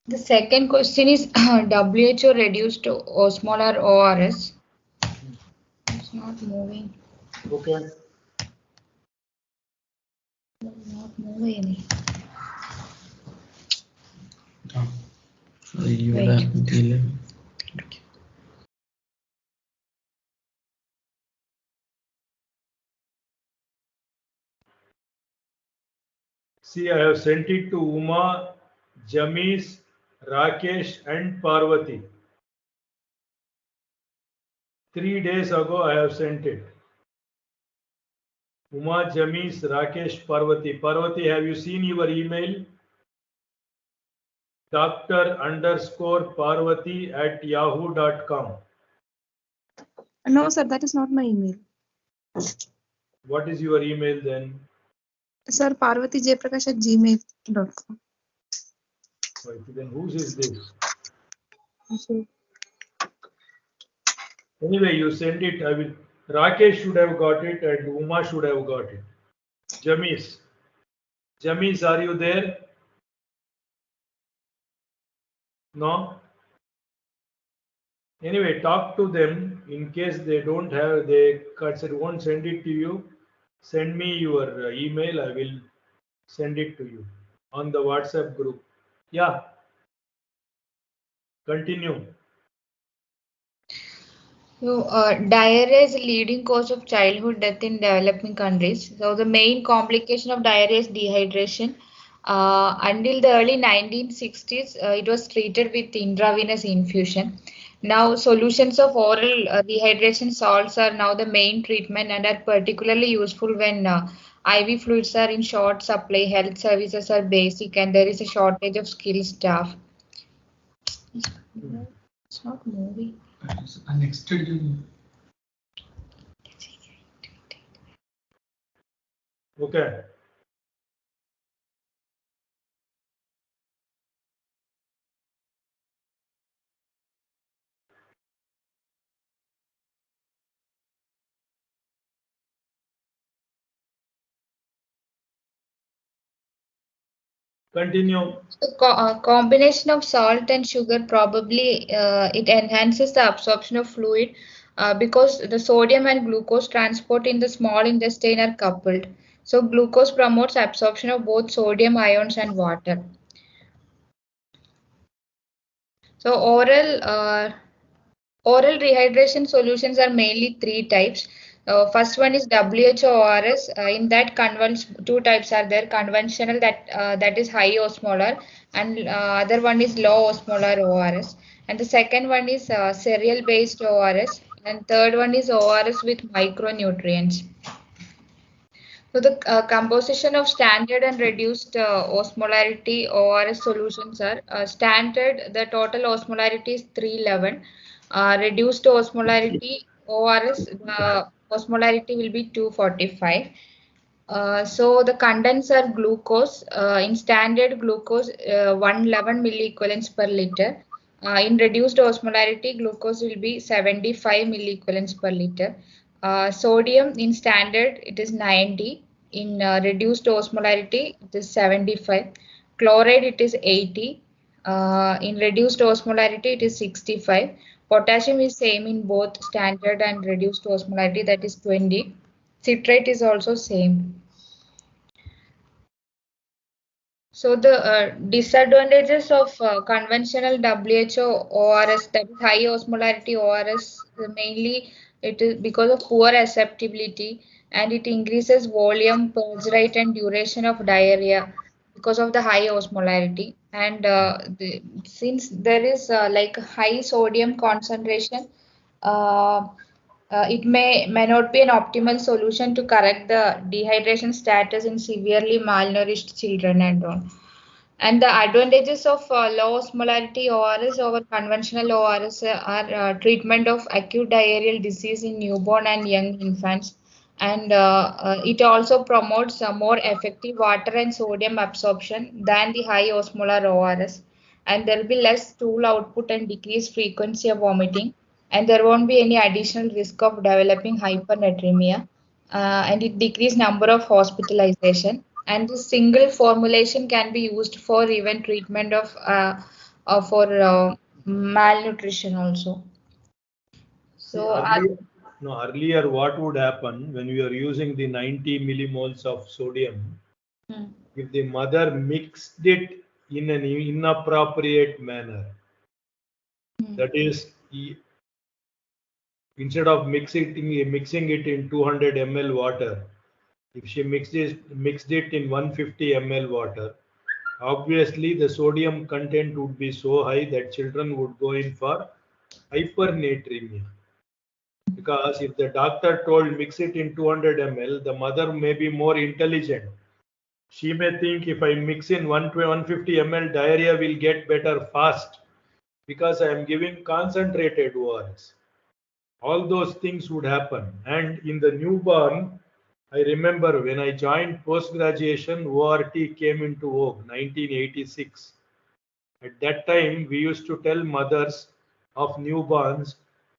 The second question is WHO reduced to osmolar ORS. It's not moving. Okay. It's not moving. Wait. See, I have sent it to Uma, Jamis, Rakesh, and Parvati. 3 days ago, I have sent it. Uma, Jamis, Rakesh, Parvati. Parvati, have you seen your email? Doctor_Parvati@yahoo.com. No, sir, that is not my email. What is your email then? Sir, parvatijprakash@gmail.com. Then whose is this? Okay. Anyway, you send it. I will. Rakesh should have got it, and Uma should have got it. Jamis, Jamis, are you there? No. Anyway, talk to them in case they don't have. They won't send it to you. Send me your email. I will send it to you on the WhatsApp group. Yeah. Continue. So, diarrhea is a leading cause of childhood death in developing countries. So, the main complication of diarrhea is dehydration. Until the early 1960s, it was treated with intravenous infusion. Now, solutions of oral dehydration salts are now the main treatment and are particularly useful when IV fluids are in short supply, health services are basic, and there is a shortage of skilled staff. It's not moving. Next. Okay. Continue. The combination of salt and sugar probably it enhances the absorption of fluid because the sodium and glucose transport in the small intestine are coupled. So glucose promotes absorption of both sodium ions and water. So oral rehydration solutions are mainly three types. First one is WHO ORS. In that, two types are there: conventional that is high osmolar, and other one is low osmolar ORS. And the second one is cereal based ORS, and third one is ORS with micronutrients. So the composition of standard and reduced osmolarity ORS solutions are standard. The total osmolarity is 311. Reduced osmolarity ORS, the osmolarity will be 245. So the condenser glucose in standard glucose 111 milliequivalents per liter. In reduced osmolarity, glucose will be 75 milliequivalents per liter. Sodium in standard it is 90. In reduced osmolarity it is 75. Chloride it is 80. In reduced osmolarity it is 65. Potassium is same in both standard and reduced osmolarity, that is 20. Citrate is also same. So the disadvantages of conventional WHO ORS, that is high osmolarity ORS, mainly it is because of poor acceptability, and it increases volume, purge rate, and duration of diarrhea because of the high osmolarity. And since there is like high sodium concentration, uh, it may not be an optimal solution to correct the dehydration status in severely malnourished children and all. And the advantages of low osmolarity ORS over conventional ORS are treatment of acute diarrheal disease in newborn and young infants. And it also promotes more effective water and sodium absorption than the high osmolar ORS. And there will be less stool output and decreased frequency of vomiting. And there won't be any additional risk of developing hypernatremia. And it decreased number of hospitalization, and the single formulation can be used for even treatment of for malnutrition also. So, Earlier, what would happen when we are using the 90 millimoles of sodium? If the mother mixed it in an inappropriate manner, that is, instead of mixing it in 200 ml water, if she mixed it in 150 ml water, obviously the sodium content would be so high that children would go in for hypernatremia. Because if the doctor told mix it in 200 ml, the mother may be more intelligent. She may think if I mix in 150 ml, diarrhea will get better fast because I am giving concentrated ORS. All those things would happen. And in the newborn, I remember when I joined post-graduation, ORT came into vogue, 1986. At that time, we used to tell mothers of newborns,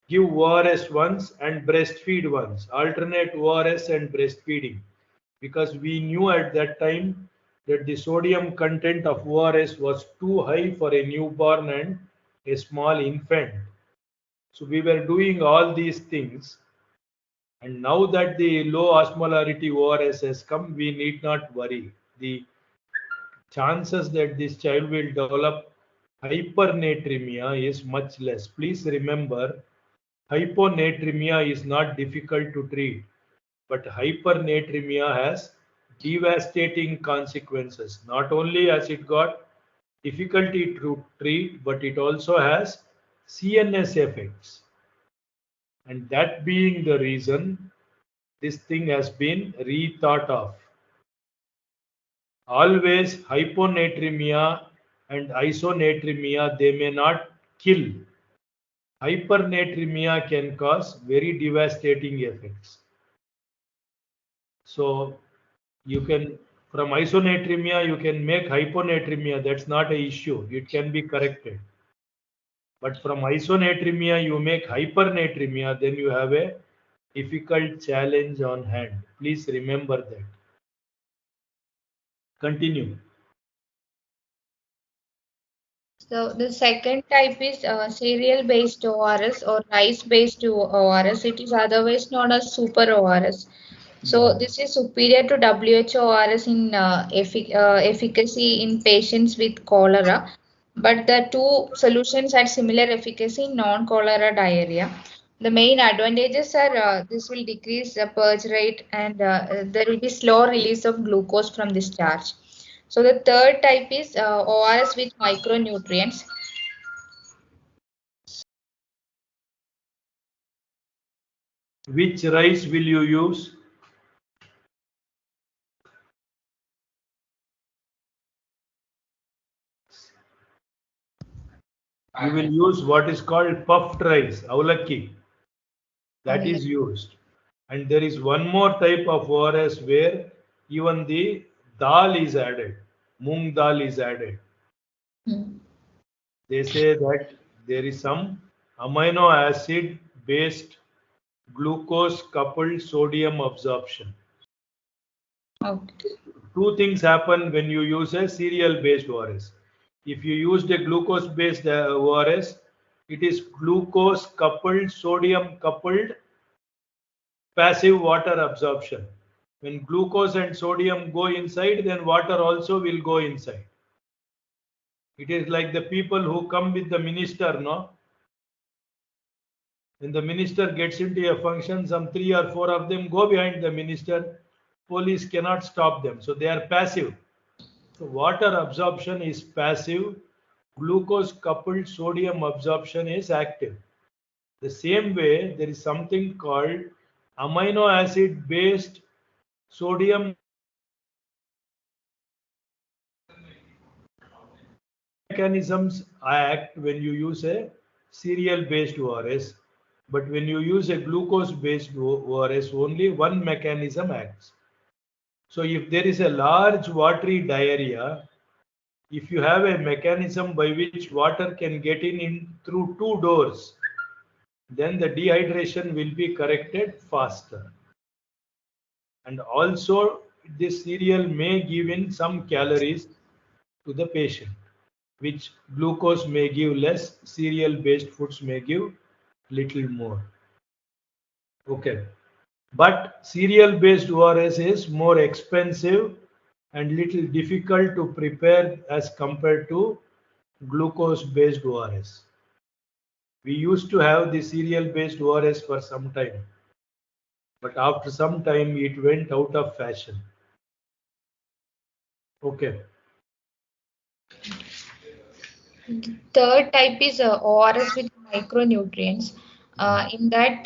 give ORS once and breastfeed once, alternate ORS and breastfeeding. Because we knew at that time that the sodium content of ORS was too high for a newborn and a small infant. So we were doing all these things. And now that the low osmolarity ORS has come, we need not worry. The chances that this child will develop hypernatremia is much less. Please remember, hyponatremia is not difficult to treat, but hypernatremia has devastating consequences. Not only has it got difficulty to treat, but it also has CNS effects. And that being the reason, this thing has been rethought of. Always hyponatremia and isonatremia, they may not kill. Hypernatremia can cause very devastating effects. So you can, from isonatremia, you can make hyponatremia. That's not an issue. It can be corrected. But from isonatremia, you make hypernatremia, then you have a difficult challenge on hand. Please remember that. Continue. So the second type is cereal-based ORS or rice-based ORS. It is otherwise known as super ORS. So this is superior to WHO ORS in efficacy in patients with cholera, but the two solutions had similar efficacy in non-cholera diarrhea. The main advantages are this will decrease the purge rate and there will be slow release of glucose from discharge. So the third type is ORS with micronutrients. Which rice will you use? You will use what is called puffed rice, avalakki. That is used. And there is one more type of ORS where even the dal is added, moong dal is added. They say that there is some amino acid based glucose coupled sodium absorption. Okay. Two things happen when you use a cereal based ORS. If you used a glucose based ORS, it is glucose coupled sodium coupled passive water absorption. When glucose and sodium go inside, then water also will go inside. It is like the people who come with the minister, no? When the minister gets into a function, some 3 or 4 of them go behind the minister. Police cannot stop them. So they are passive. So water absorption is passive. Glucose coupled sodium absorption is active. The same way, there is something called amino acid based sodium mechanisms act when you use a cereal based ORS, but when you use a glucose based ORS, only one mechanism acts. So if there is a large watery diarrhea, if you have a mechanism by which water can get in through 2 doors, then the dehydration will be corrected faster. And also this cereal may give in some calories to the patient. which glucose may give less, cereal based foods may give little more. Okay. But cereal based ORS is more expensive and little difficult to prepare as compared to glucose based ORS. We used to have the cereal based ORS for some time, but after some time it went out of fashion. Okay. Third type is ORS with micronutrients. In that,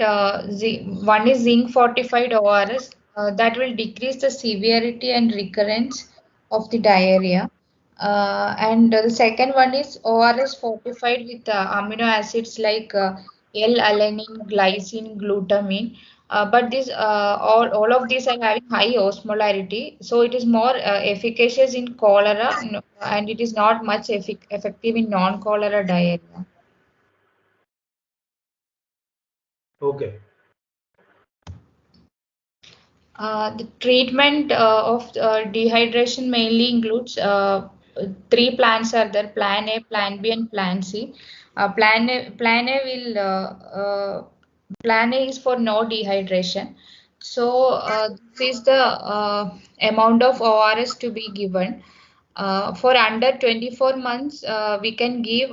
one is zinc fortified ORS that will decrease the severity and recurrence of the diarrhea. And the second one is ORS fortified with amino acids like L-alanine, glycine, glutamine. But all of these are having high osmolarity, so it is more efficacious in cholera, and it is not much effective in non-cholera diarrhea. Okay. The treatment of dehydration mainly includes three plans are there: Plan A, Plan B, and Plan C. Plan A is for no dehydration. So this is the amount of ORS to be given. For under 24 months, we can give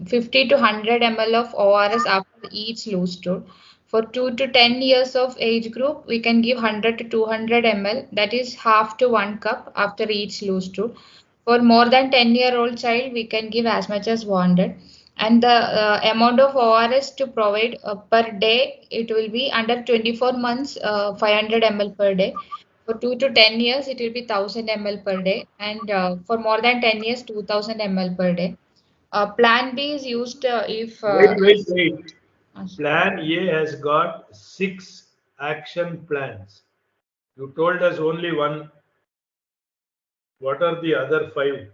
50 to 100 ml of ORS after each loose stool. For 2 to 10 years of age group, we can give 100 to 200 ml, that is half to 1 cup after each loose stool. For more than 10-year-old child, we can give as much as 100. And the amount of ORS to provide per day, it will be under 24 months, 500 ml per day. For 2 to 10 years, it will be 1000 ml per day. And for more than 10 years, 2000 ml per day. Plan B is used if. Wait. Plan A has got 6 action plans. You told us only one. What are the other 5?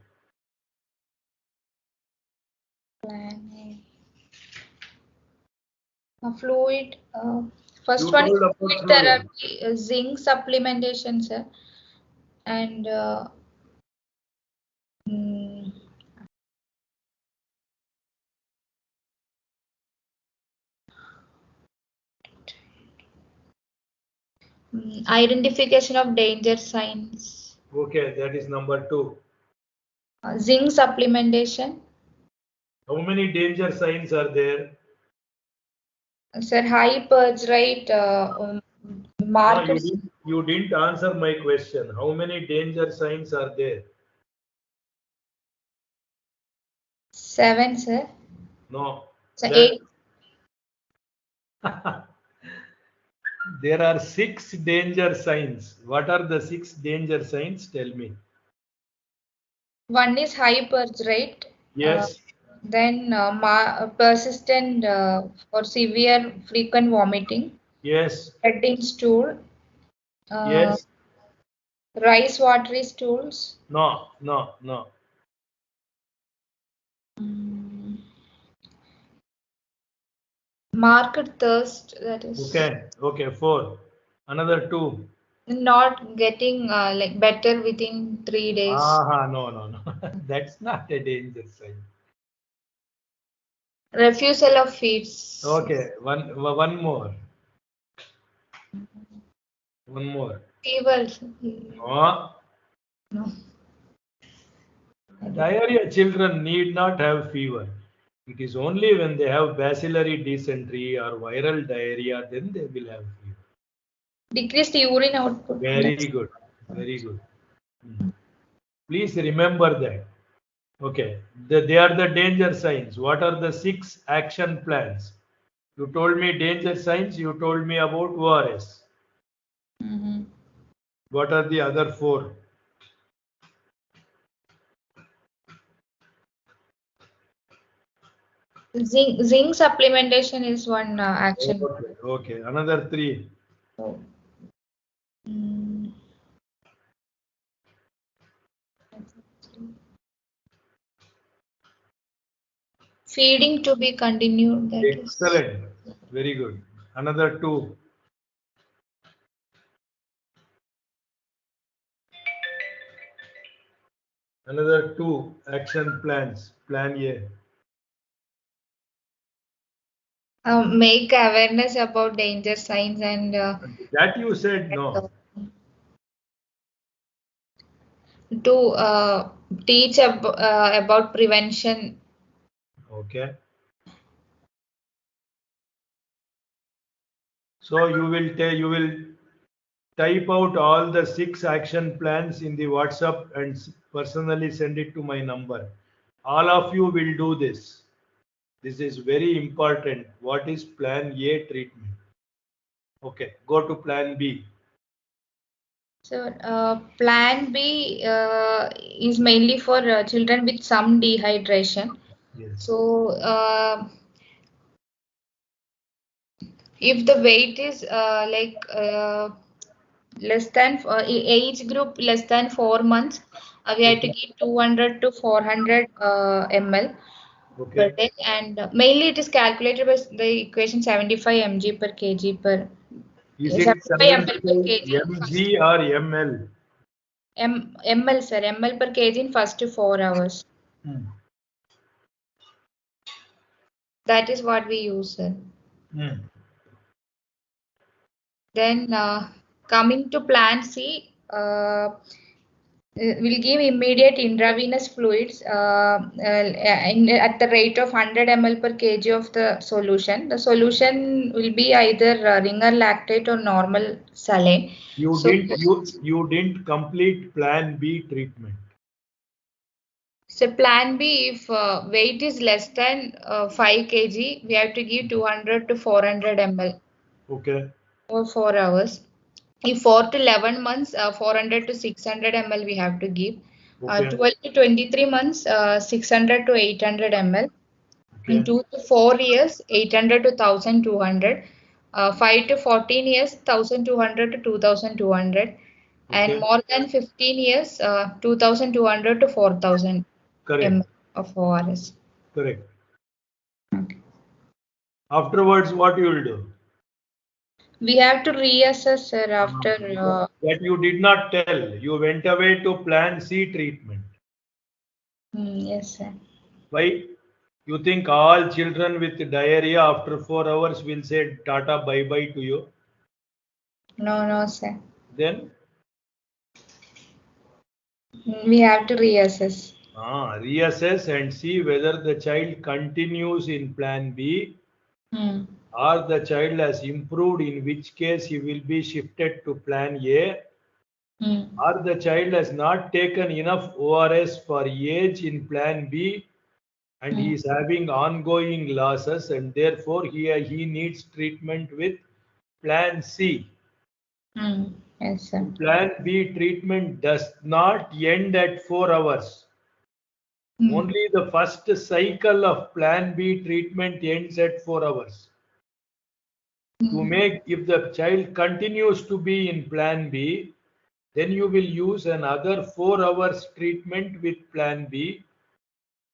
Plan A. Fluid. First You one is told about fluid fluid. therapy, zinc supplementation, sir. And mm, identification of danger signs. Okay, that is number 2. Zinc supplementation. How many danger signs are there? Sir, high purge rate, No, markers. you didn't answer my question. How many danger signs are there? 7, sir. No. So 8. There are 6 danger signs. What are the 6 danger signs? Tell me. One is high purge rate. Yes. Then persistent or severe frequent vomiting. Yes. Red in stool. Yes. Rice watery stools. No. Marked thirst, that is. Okay. 4. Another 2. Not getting like better within 3 days. No. That's not a danger sign. Refusal of feeds. Okay. One more. One more. Fever. Oh, No. diarrhea children need not have fever. It is only when they have bacillary dysentery or viral diarrhea, then they will have fever. Decreased urine output. Very good. Please remember that. Okay. They are the danger signs. What are the 6 action plans? You told me danger signs. You told me about ORS. What are the other 4? Zinc supplementation is one action. Okay. Another 3. So, feeding to be continued. That Excellent. Very good. Another 2. Another 2 action plans. Plan A. Make awareness about danger signs and That you said no. to teach about prevention. Okay. So you will type out all the 6 action plans in the WhatsApp and personally send it to my number. All of you will do this. This is very important. What is plan A treatment? Okay, go to plan B. So plan B is mainly for children with some dehydration. Yes. So if the weight is less than age group less than 4 months, we have to give 200 to 400 ml per Okay. day, and mainly it is calculated by the equation 75 mg per kg per Is it 75 ml per 75 kg first mg or ml? ml sir, ml per kg in first 4 hours. Hmm. That is what we use, sir. Hmm. Then coming to plan C, will give immediate intravenous fluids at the rate of 100 ml per kg of the solution. The solution will be either ringer lactate or normal saline. So, You didn't complete plan B treatment. so plan B, if weight is less than 5 kg, we have to give 200 to 400 ml Okay. for 4 hours. If 4 to 11 months, 400 to 600 ml we have to give. Okay. 12 to 23 months, 600 to 800 ml. In Okay. 2 to 4 years, 800 to 1200. 5 to 14 years, 1200 to 2200. And Okay. more than 15 years, 2200 to 4000 Correct. ml of ORS. Correct. Okay. Afterwards, what you will do? We have to reassess, sir, after. That you did not tell. You went away to plan C treatment. Yes, sir. Why? You think all children with diarrhea after 4 hours will say Tata bye bye to you? No, sir. Then We have to reassess. reassess and see whether the child continues in plan B or the child has improved, in which case he will be shifted to plan A, or the child has not taken enough ORS for age in plan B and he is having ongoing losses and therefore he needs treatment with plan C. Yes, sir. Plan B treatment does not end at 4 hours. Only the first cycle of plan B treatment ends at 4 hours. To make, if the child continues to be in plan B, then you will use another 4 hours treatment with plan B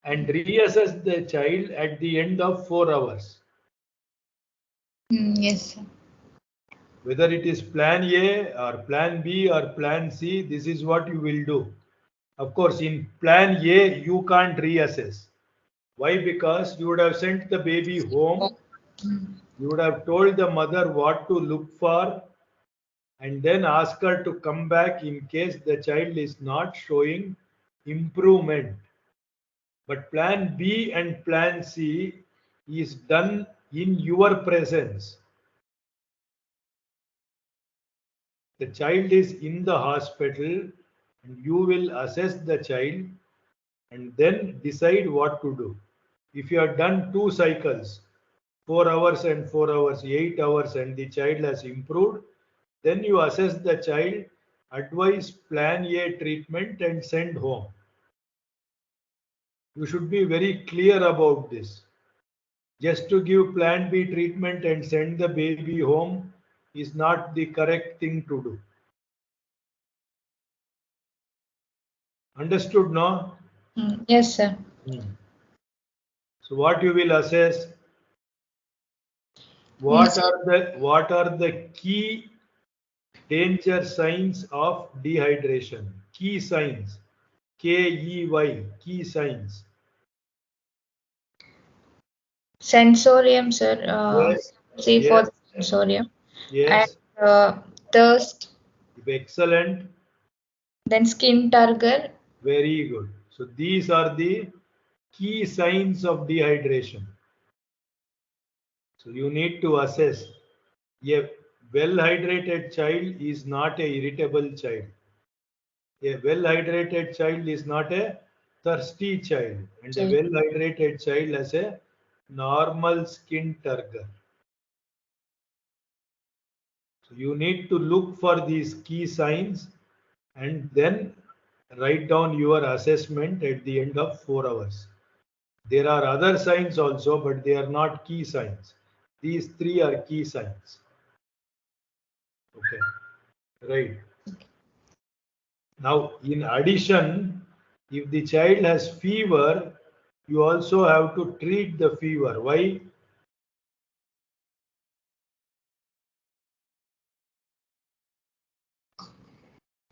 and reassess the child at the end of 4 hours. Yes, sir. Whether it is plan A or plan B or plan C, this is what you will do. Of course, in plan A, you can't reassess. Why? Because you would have sent the baby home, you would have told the mother what to look for, and then ask her to come back in case the child is not showing improvement. But plan B and plan C is done in your presence. The child is in the hospital and you will assess the child and then decide what to do. If you have done 2 cycles, 4 hours and 4 hours, 8 hours, and the child has improved, then you assess the child, advise plan A treatment and send home. You should be very clear about this. Just to give plan B treatment and send the baby home is not the correct thing to do. Understood, no? Yes, sir. So what you will assess? What are the key danger signs of dehydration? Key signs. KEY, key signs. Sensorium, sir. Yes, C for yes, sensorium. yes. And thirst, Excellent. then skin turgor. Very good. So these are the key signs of dehydration. So you need to assess. A well hydrated child is not a irritable child. A well hydrated child is not a thirsty child. And a well hydrated child has a normal skin turgor. So you need to look for these key signs and then write down your assessment at the end of 4 hours. There are other signs also, but they are not key signs. These three are key signs. Okay, right. Now, in addition, if the child has fever, you also have to treat the fever. Why?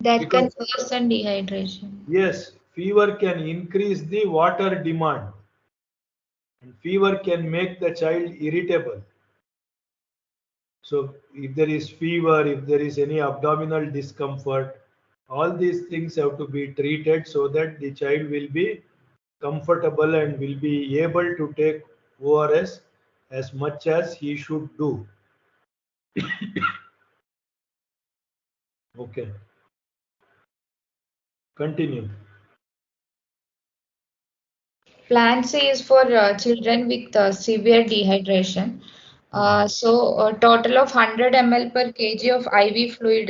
That can Because, worsen dehydration. yes, fever can increase the water demand, and fever can make the child irritable. So, if there is fever, if there is any abdominal discomfort, all these things have to be treated so that the child will be comfortable and will be able to take ORS as much as he should do. Okay, continue. Plan C is for children with severe dehydration. So a total of 100 ml per kg of IV fluid,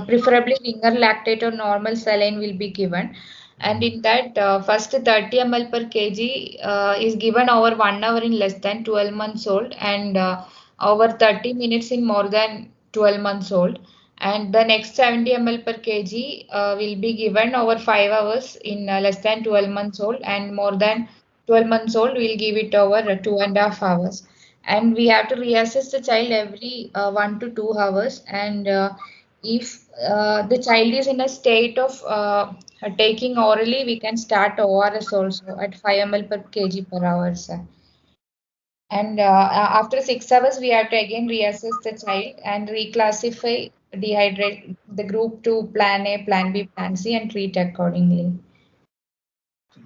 preferably ringer lactate or normal saline will be given. And in that, first 30 ml per kg is given over 1 hour in less than 12 months old and over 30 minutes in more than 12 months old. And the next 70 ml per kg will be given over 5 hours in less than 12 months old and more than 12 months old, we'll give it over 2.5 hours. And we have to reassess the child every 1 to 2 hours. And if the child is in a state of taking orally, we can start ORS also at 5 ml per kg per hour, sir. And after 6 hours, we have to again reassess the child and reclassify dehydrate the group to plan A, plan B, plan C, and treat accordingly.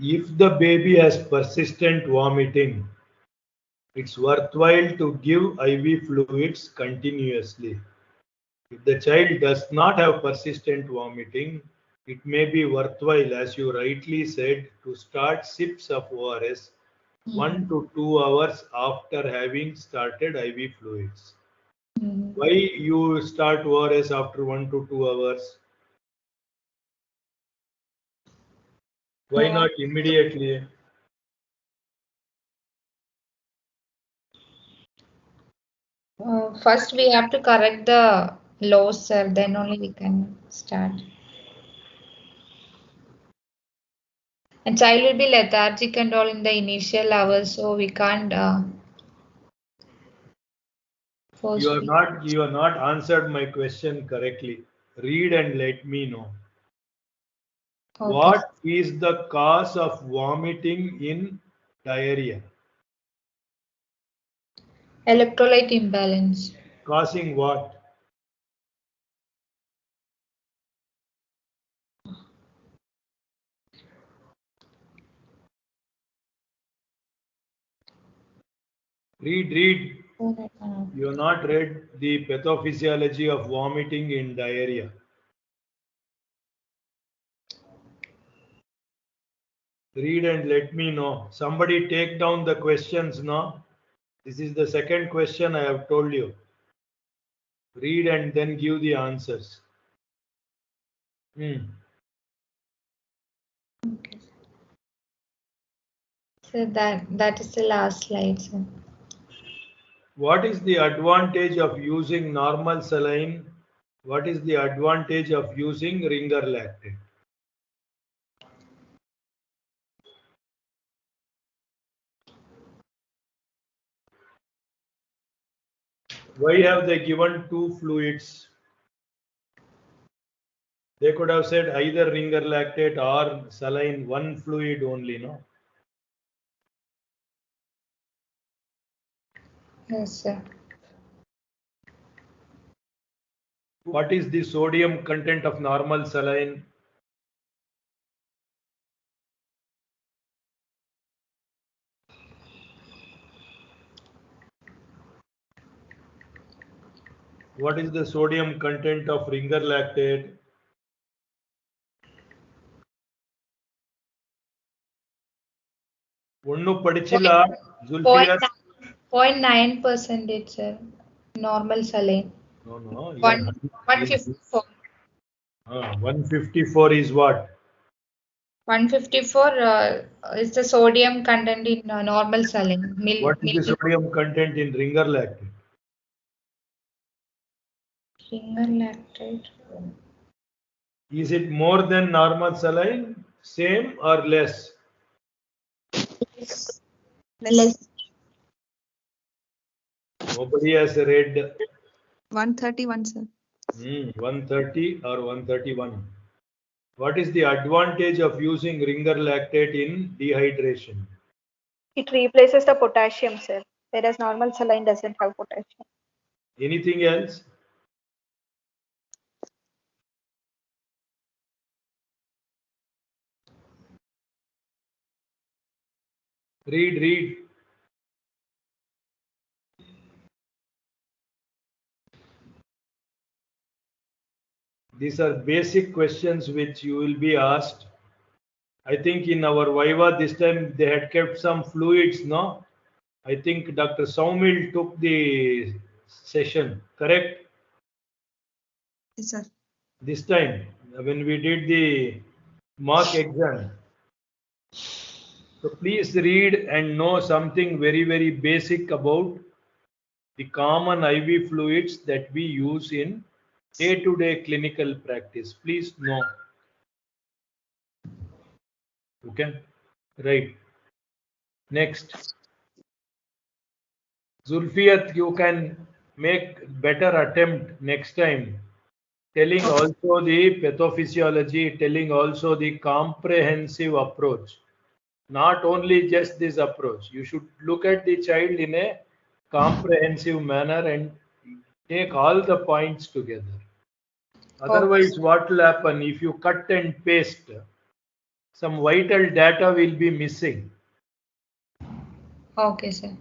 If the baby has persistent vomiting, it's worthwhile to give IV fluids continuously. If the child does not have persistent vomiting, it may be worthwhile, as you rightly said, to start sips of ORS 1 to 2 hours after having started IV fluids. Mhm. Why you start ORS after 1 to 2 hours? Why Uh, not immediately? First, we have to correct the lows, sir. Then only we can start. And child will be lethargic and all in the initial hours, so we can't force You have feed. not answered my question correctly. Read and let me know. Okay. What is the cause of vomiting in diarrhea? Electrolyte imbalance. Causing what? Read. You have not read the pathophysiology of vomiting in diarrhea. Read and let me know. Somebody take down the questions now. This is the second question I have told you. Read and then give the answers. Okay. So that is the last slide, sir. What is the advantage of using normal saline? What is the advantage of using ringer lactate? Why have they given two fluids? They could have said either ringer lactate or saline, one fluid only, no? Yes, sir. What is the sodium content of normal saline? What is the sodium content of ringer lactate? Onnu padichilla, Zulfiyar? 0.9%, sir. Normal saline. No, you are 154. 154 is what? 154 is the sodium content in normal saline. What is the sodium content in ringer lactate? Ringer lactate. Is it more than normal saline? Same or less? Less. Nobody has read 131, sir. 130 or 131. What is the advantage of using ringer lactate in dehydration? It replaces the potassium, sir, whereas normal saline doesn't have potassium. Anything else? Read. These are basic questions which you will be asked. I think in our Viva this time they had kept some fluids, no? I think Dr. Saumil took the session, correct? Yes, sir. This time when we did the mock exam. So please read and know something very, very basic about the common IV fluids that we use in day-to-day clinical practice. Please know. Okay, right. Next. Zulfiyat, you can make better attempt next time. Telling also the pathophysiology, telling also the comprehensive approach. Not only just this approach. You should look at the child in a comprehensive manner and take all the points together. Otherwise, what will happen if you cut and paste? Some vital data will be missing. Okay, sir.